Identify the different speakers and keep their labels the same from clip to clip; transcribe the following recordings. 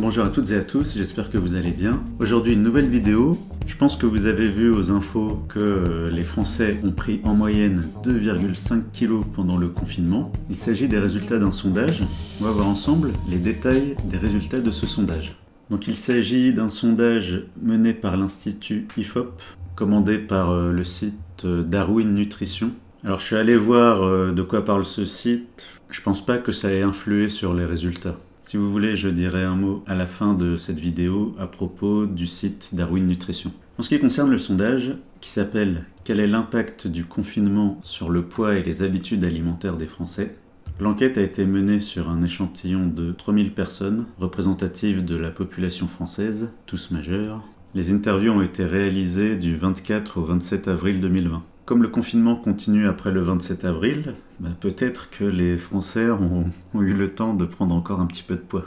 Speaker 1: Bonjour à toutes et à tous, j'espère que vous allez bien. Aujourd'hui une nouvelle vidéo. Je pense que vous avez vu aux infos que les Français ont pris en moyenne 2,5 kg pendant le confinement. Il s'agit des résultats d'un sondage. On va voir ensemble les détails des résultats de ce sondage. Donc il s'agit d'un sondage mené par l'Institut IFOP, commandé par le site Darwin Nutrition. Alors je suis allé voir de quoi parle ce site. Je pense pas que ça ait influé sur les résultats. Si vous voulez, je dirai un mot à la fin de cette vidéo à propos du site Darwin Nutrition. En ce qui concerne le sondage, qui s'appelle « Quel est l'impact du confinement sur le poids et les habitudes alimentaires des Français ?», l'enquête a été menée sur un échantillon de 3000 personnes, représentatives de la population française, tous majeurs. Les interviews ont été réalisées du 24 au 27 avril 2020. Comme le confinement continue après le 27 avril, peut-être que les Français ont eu le temps de prendre encore un petit peu de poids.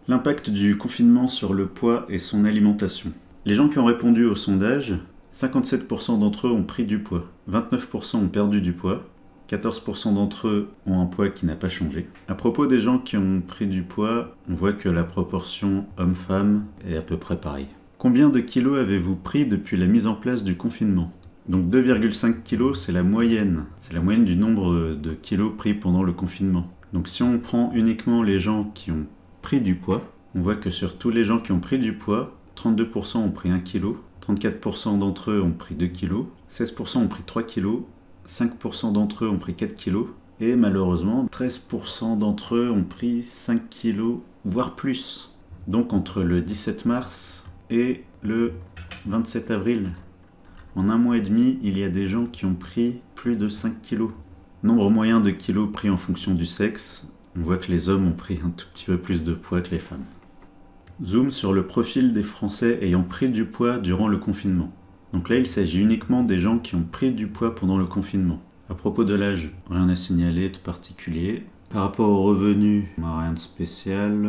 Speaker 1: L'impact du confinement sur le poids et son alimentation. Les gens qui ont répondu au sondage, 57% d'entre eux ont pris du poids, 29% ont perdu du poids, 14% d'entre eux ont un poids qui n'a pas changé. À propos des gens qui ont pris du poids, on voit que la proportion homme-femme est à peu près pareille. Combien de kilos avez-vous pris depuis la mise en place du confinement ? Donc 2,5 kg, c'est la moyenne. C'est la moyenne du nombre de kilos pris pendant le confinement. Donc si on prend uniquement les gens qui ont pris du poids, on voit que sur tous les gens qui ont pris du poids, 32% ont pris 1 kg, 34% d'entre eux ont pris 2 kg, 16% ont pris 3 kg, 5% d'entre eux ont pris 4 kg, et malheureusement, 13% d'entre eux ont pris 5 kg, voire plus. Donc entre le 17 mars et le 27 avril. En un mois et demi, il y a des gens qui ont pris plus de 5 kilos. Nombre moyen de kilos pris en fonction du sexe. On voit que les hommes ont pris un tout petit peu plus de poids que les femmes. Zoom sur le profil des Français ayant pris du poids durant le confinement. Donc là, il s'agit uniquement des gens qui ont pris du poids pendant le confinement. À propos de l'âge, rien à signaler de particulier. Par rapport aux revenus, rien de spécial.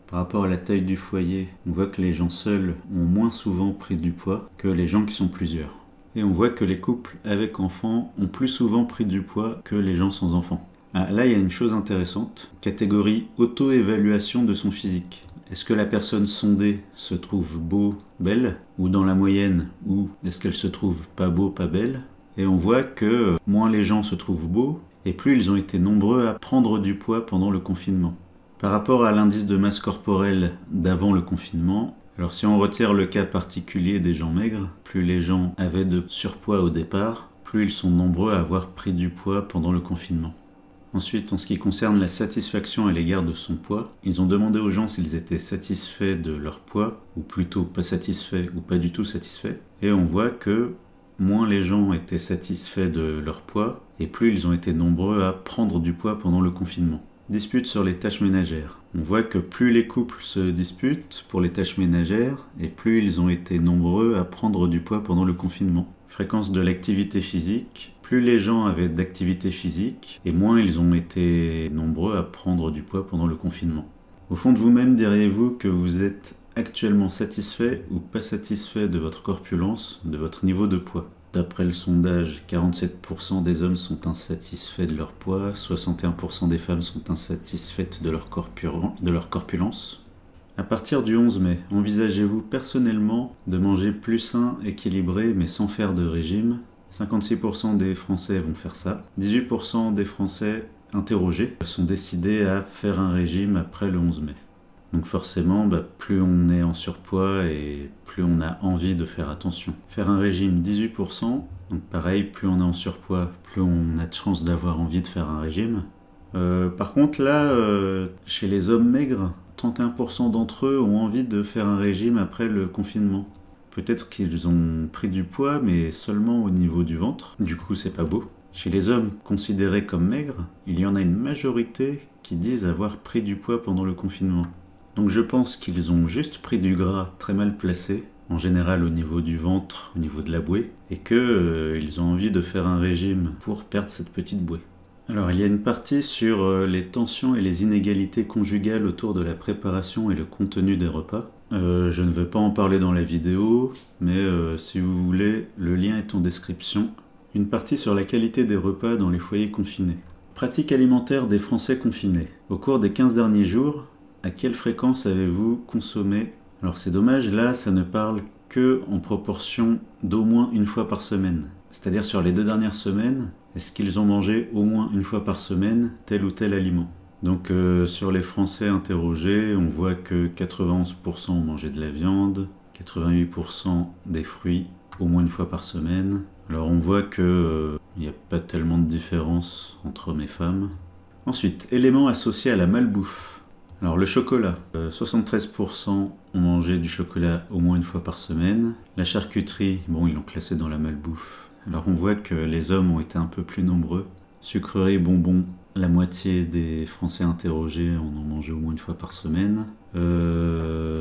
Speaker 1: Par rapport à la taille du foyer, on voit que les gens seuls ont moins souvent pris du poids que les gens qui sont plusieurs. Et on voit que les couples avec enfants ont plus souvent pris du poids que les gens sans enfants. Ah, là, il y a une chose intéressante. Catégorie auto-évaluation de son physique. Est-ce que la personne sondée se trouve beau, belle, ou dans la moyenne, ou est-ce qu'elle se trouve pas beau, pas belle? Et on voit que moins les gens se trouvent beaux, et plus ils ont été nombreux à prendre du poids pendant le confinement. Par rapport à l'indice de masse corporelle d'avant le confinement, alors si on retire le cas particulier des gens maigres, plus les gens avaient de surpoids au départ, plus ils sont nombreux à avoir pris du poids pendant le confinement. Ensuite, en ce qui concerne la satisfaction à l'égard de son poids, ils ont demandé aux gens s'ils étaient satisfaits de leur poids, ou plutôt pas satisfaits ou pas du tout satisfaits, et on voit que moins les gens étaient satisfaits de leur poids, et plus ils ont été nombreux à prendre du poids pendant le confinement. Dispute sur les tâches ménagères. On voit que plus les couples se disputent pour les tâches ménagères, et plus ils ont été nombreux à prendre du poids pendant le confinement. Fréquence de l'activité physique. Plus les gens avaient d'activité physique, et moins ils ont été nombreux à prendre du poids pendant le confinement. Au fond de vous-même, diriez-vous que vous êtes actuellement satisfait ou pas satisfait de votre corpulence, de votre niveau de poids ? D'après le sondage, 47% des hommes sont insatisfaits de leur poids, 61% des femmes sont insatisfaites de leur corpulence. À partir du 11 mai, envisagez-vous personnellement de manger plus sain, équilibré, mais sans faire de régime ? 56% des Français vont faire ça. 18% des Français interrogés sont décidés à faire un régime après le 11 mai. Donc forcément, plus on est en surpoids et plus on a envie de faire attention. Faire un régime 18%, donc pareil, plus on est en surpoids, plus on a de chances d'avoir envie de faire un régime. Par contre là, chez les hommes maigres, 31% d'entre eux ont envie de faire un régime après le confinement. Peut-être qu'ils ont pris du poids, mais seulement au niveau du ventre. Du coup, c'est pas beau. Chez les hommes considérés comme maigres, il y en a une majorité qui disent avoir pris du poids pendant le confinement. Donc je pense qu'ils ont juste pris du gras très mal placé, en général au niveau du ventre, au niveau de la bouée, et qu'ils ont envie de faire un régime pour perdre cette petite bouée. Alors il y a une partie sur les tensions et les inégalités conjugales autour de la préparation et le contenu des repas. Je ne vais pas en parler dans la vidéo, mais si vous voulez, le lien est en description. Une partie sur la qualité des repas dans les foyers confinés. Pratique alimentaire des Français confinés. Au cours des 15 derniers jours, à quelle fréquence avez-vous consommé? Alors c'est dommage, là ça ne parle que en proportion d'au moins une fois par semaine. C'est-à-dire sur les 2 dernières semaines, est-ce qu'ils ont mangé au moins une fois par semaine tel ou tel aliment? Donc sur les Français interrogés, on voit que 91% ont mangé de la viande, 88% des fruits au moins une fois par semaine. Alors on voit que il n'y a pas tellement de différence entre hommes et femmes. Ensuite, éléments associés à la malbouffe. Alors le chocolat, 73% ont mangé du chocolat au moins une fois par semaine. La charcuterie, bon ils l'ont classé dans la malbouffe. Alors on voit que les hommes ont été un peu plus nombreux. Sucreries, bonbons, la moitié des Français interrogés en ont mangé au moins une fois par semaine.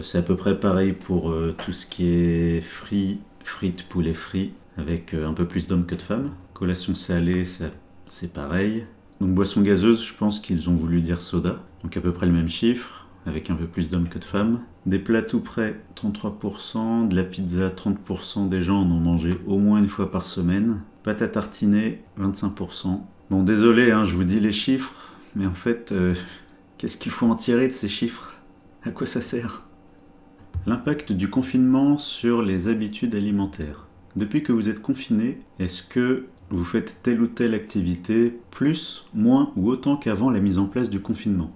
Speaker 1: C'est à peu près pareil pour tout ce qui est frites, poulet frit, avec un peu plus d'hommes que de femmes. Collation salée, c'est pareil. Donc boisson gazeuse, je pense qu'ils ont voulu dire soda, donc à peu près le même chiffre, avec un peu plus d'hommes que de femmes. Des plats tout prêts, 33%, de la pizza, 30% des gens en ont mangé au moins une fois par semaine. Pâte à tartiner, 25%. Bon désolé, je vous dis les chiffres, mais en fait, qu'est-ce qu'il faut en tirer de ces chiffres? À quoi ça sert? L'impact du confinement sur les habitudes alimentaires. Depuis que vous êtes confiné, est-ce que vous faites telle ou telle activité plus, moins ou autant qu'avant la mise en place du confinement?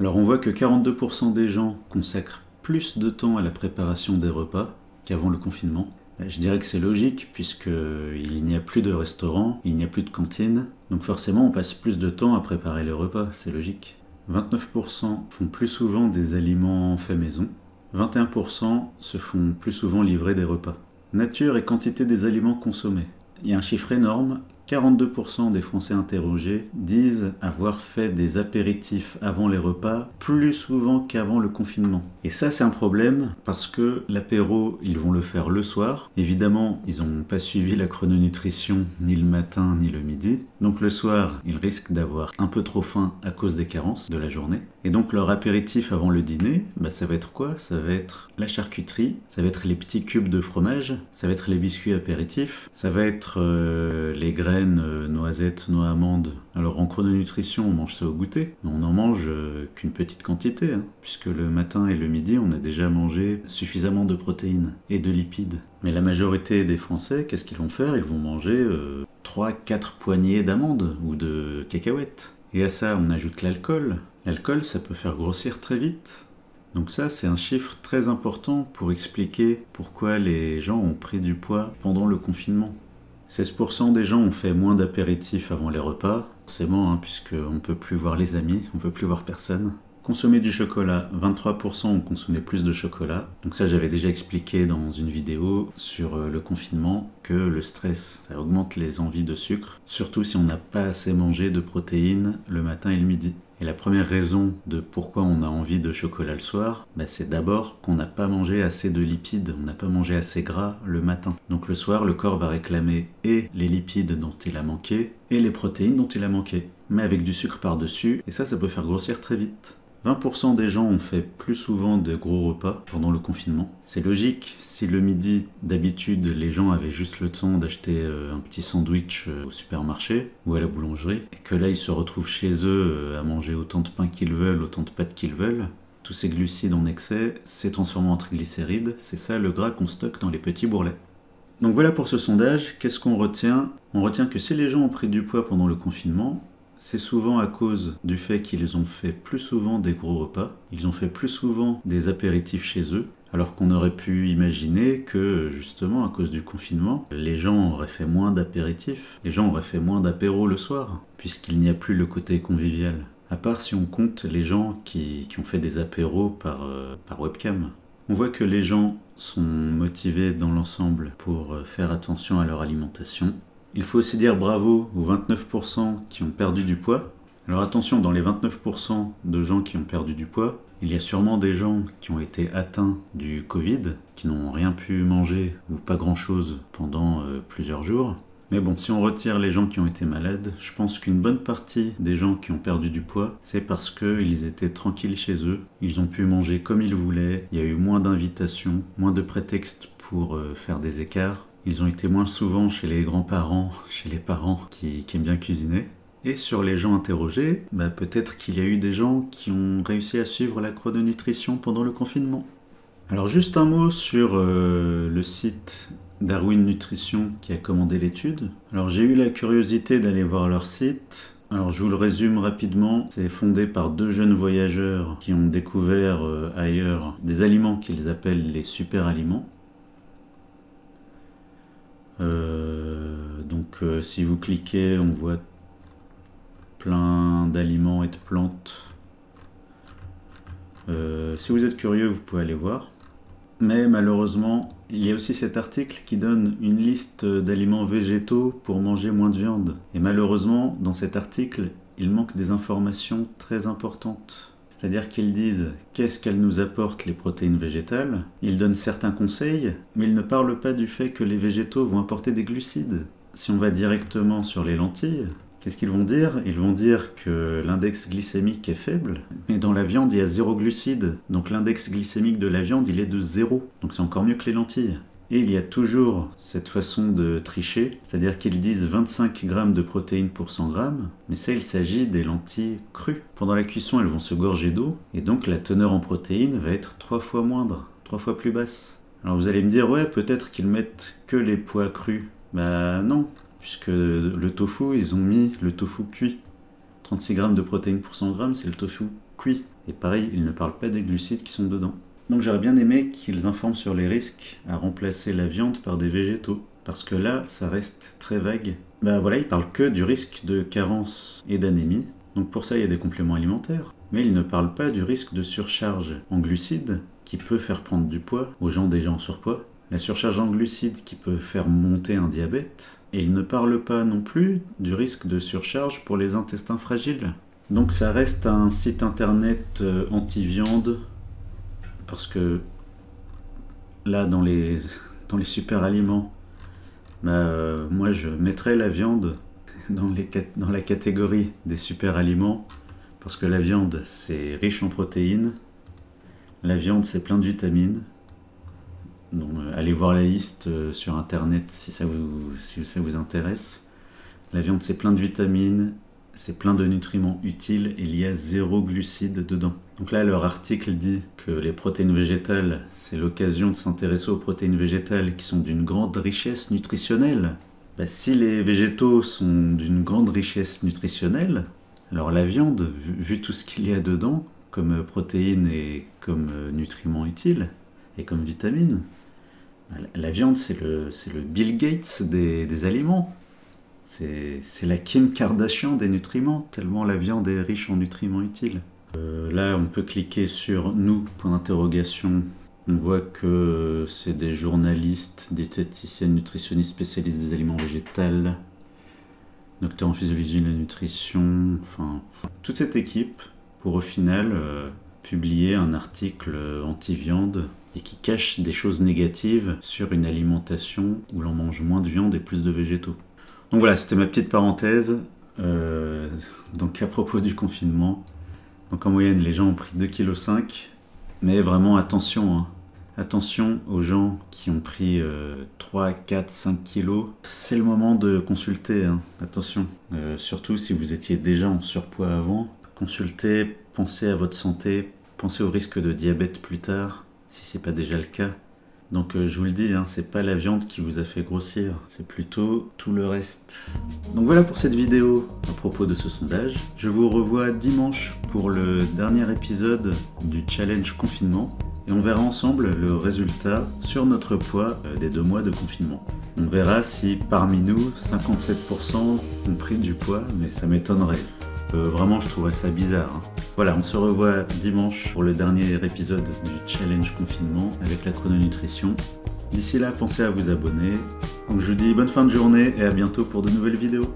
Speaker 1: Alors on voit que 42% des gens consacrent plus de temps à la préparation des repas qu'avant le confinement. Je dirais que c'est logique puisqu'il n'y a plus de restaurants, il n'y a plus de cantine, donc forcément on passe plus de temps à préparer les repas, c'est logique. 29% font plus souvent des aliments faits maison, 21% se font plus souvent livrer des repas. Nature et quantité des aliments consommés. Il y a un chiffre énorme, 42% des Français interrogés disent avoir fait des apéritifs avant les repas plus souvent qu'avant le confinement. Et ça c'est un problème parce que l'apéro ils vont le faire le soir. Évidemment ils n'ont pas suivi la chrononutrition ni le matin ni le midi. Donc le soir ils risquent d'avoir un peu trop faim à cause des carences de la journée. Et donc leur apéritif avant le dîner, ça va être quoi? Ça va être la charcuterie, ça va être les petits cubes de fromage, ça va être les biscuits apéritifs, ça va être les graines, noisettes, noix amandes. Alors en chrononutrition on mange ça au goûter, mais on n'en mange qu'une petite quantité, puisque le matin et le midi on a déjà mangé suffisamment de protéines et de lipides. Mais la majorité des Français, qu'est-ce qu'ils vont faire? Ils vont manger 3-4 poignées d'amandes ou de cacahuètes. Et à ça on ajoute l'alcool. L'alcool ça peut faire grossir très vite. Donc ça c'est un chiffre très important pour expliquer pourquoi les gens ont pris du poids pendant le confinement. 16% des gens ont fait moins d'apéritifs avant les repas, forcément, puisqu'on ne peut plus voir les amis, on ne peut plus voir personne. Consommer du chocolat, 23% ont consommé plus de chocolat. Donc ça j'avais déjà expliqué dans une vidéo sur le confinement que le stress, ça augmente les envies de sucre, surtout si on n'a pas assez mangé de protéines le matin et le midi. Et la première raison de pourquoi on a envie de chocolat le soir, c'est d'abord qu'on n'a pas mangé assez de lipides, on n'a pas mangé assez gras le matin. Donc le soir, le corps va réclamer et les lipides dont il a manqué, et les protéines dont il a manqué, mais avec du sucre par-dessus, et ça peut faire grossir très vite. 20% des gens ont fait plus souvent de gros repas pendant le confinement. C'est logique, si le midi, d'habitude, les gens avaient juste le temps d'acheter un petit sandwich au supermarché ou à la boulangerie, et que là ils se retrouvent chez eux à manger autant de pain qu'ils veulent, autant de pâtes qu'ils veulent, tous ces glucides en excès, c'est transformé en triglycérides, c'est ça le gras qu'on stocke dans les petits bourrelets. Donc voilà pour ce sondage, qu'est-ce qu'on retient? On retient que si les gens ont pris du poids pendant le confinement, c'est souvent à cause du fait qu'ils ont fait plus souvent des gros repas, ils ont fait plus souvent des apéritifs chez eux, alors qu'on aurait pu imaginer que, justement, à cause du confinement, les gens auraient fait moins d'apéritifs, les gens auraient fait moins d'apéros le soir, puisqu'il n'y a plus le côté convivial. À part si on compte les gens qui ont fait des apéros par webcam. On voit que les gens sont motivés dans l'ensemble pour faire attention à leur alimentation. Il faut aussi dire bravo aux 29% qui ont perdu du poids. Alors attention, dans les 29% de gens qui ont perdu du poids, il y a sûrement des gens qui ont été atteints du Covid, qui n'ont rien pu manger ou pas grand-chose pendant plusieurs jours. Mais bon, si on retire les gens qui ont été malades, je pense qu'une bonne partie des gens qui ont perdu du poids, c'est parce qu'ils étaient tranquilles chez eux, ils ont pu manger comme ils voulaient, il y a eu moins d'invitations, moins de prétextes pour faire des écarts. Ils ont été moins souvent chez les grands-parents, chez les parents qui aiment bien cuisiner. Et sur les gens interrogés, peut-être qu'il y a eu des gens qui ont réussi à suivre la chrononutrition pendant le confinement. Alors juste un mot sur le site Darwin Nutrition qui a commandé l'étude. Alors j'ai eu la curiosité d'aller voir leur site. Alors je vous le résume rapidement, c'est fondé par 2 jeunes voyageurs qui ont découvert ailleurs des aliments qu'ils appellent les super aliments. Si vous cliquez, on voit plein d'aliments et de plantes. Si vous êtes curieux, vous pouvez aller voir. Mais malheureusement, il y a aussi cet article qui donne une liste d'aliments végétaux pour manger moins de viande. Et malheureusement, dans cet article, il manque des informations très importantes. C'est-à-dire qu'ils disent qu'est-ce qu'elles nous apportent les protéines végétales. Ils donnent certains conseils, mais ils ne parlent pas du fait que les végétaux vont apporter des glucides. Si on va directement sur les lentilles, qu'est-ce qu'ils vont dire? Ils vont dire que l'index glycémique est faible, mais dans la viande, il y a 0 glucides. Donc l'index glycémique de la viande, il est de 0. Donc c'est encore mieux que les lentilles. Et il y a toujours cette façon de tricher, c'est-à-dire qu'ils disent 25 grammes de protéines pour 100 grammes, mais ça, il s'agit des lentilles crues. Pendant la cuisson, elles vont se gorger d'eau, et donc la teneur en protéines va être 3 fois moindre, 3 fois plus basse. Alors vous allez me dire, ouais, peut-être qu'ils mettent que les pois crus. Non, puisque le tofu, ils ont mis le tofu cuit. 36 grammes de protéines pour 100 grammes, c'est le tofu cuit. Et pareil, ils ne parlent pas des glucides qui sont dedans. Donc j'aurais bien aimé qu'ils informent sur les risques à remplacer la viande par des végétaux. Parce que là, ça reste très vague. Voilà, ils parlent que du risque de carence et d'anémie. Donc pour ça, il y a des compléments alimentaires. Mais ils ne parlent pas du risque de surcharge en glucides qui peut faire prendre du poids aux gens déjà en surpoids. La surcharge en glucides qui peut faire monter un diabète. Et ils ne parlent pas non plus du risque de surcharge pour les intestins fragiles. Donc ça reste un site internet anti-viande. Parce que là, dans les super aliments, moi je mettrais la viande dans la catégorie des super aliments. Parce que la viande, c'est riche en protéines. La viande, c'est plein de vitamines. Donc, allez voir la liste sur internet si ça vous intéresse. La viande, c'est plein de vitamines, c'est plein de nutriments utiles et il y a 0 glucides dedans. Donc là, leur article dit que les protéines végétales, c'est l'occasion de s'intéresser aux protéines végétales qui sont d'une grande richesse nutritionnelle. Si les végétaux sont d'une grande richesse nutritionnelle, alors la viande, vu tout ce qu'il y a dedans, comme protéines et comme nutriments utiles, et comme vitamines, la viande, c'est le Bill Gates des aliments. C'est la Kim Kardashian des nutriments, tellement la viande est riche en nutriments utiles. Là, on peut cliquer sur « Nous », point d'interrogation. On voit que c'est des journalistes, diététiciennes, nutritionnistes spécialistes des aliments végétaux, docteur en physiologie de la nutrition, enfin, toute cette équipe pour au final publier un article anti-viande et qui cache des choses négatives sur une alimentation où l'on mange moins de viande et plus de végétaux. Donc voilà, c'était ma petite parenthèse. Donc à propos du confinement, donc en moyenne les gens ont pris 2,5 kg, mais vraiment attention, hein. Attention aux gens qui ont pris 3, 4, 5 kilos. C'est le moment de consulter, hein. Attention. Surtout si vous étiez déjà en surpoids avant. Consultez, pensez à votre santé, pensez au risque de diabète plus tard, si c'est pas déjà le cas. Donc je vous le dis, hein, c'est pas la viande qui vous a fait grossir, c'est plutôt tout le reste. Donc voilà pour cette vidéo à propos de ce sondage. Je vous revois dimanche pour le dernier épisode du challenge confinement. Et on verra ensemble le résultat sur notre poids des 2 mois de confinement. On verra si parmi nous, 57% ont pris du poids, mais ça m'étonnerait. Vraiment, je trouverais ça bizarre, hein. Voilà, on se revoit dimanche pour le dernier épisode du challenge confinement avec la chrononutrition. D'ici là, pensez à vous abonner. Donc je vous dis bonne fin de journée et à bientôt pour de nouvelles vidéos.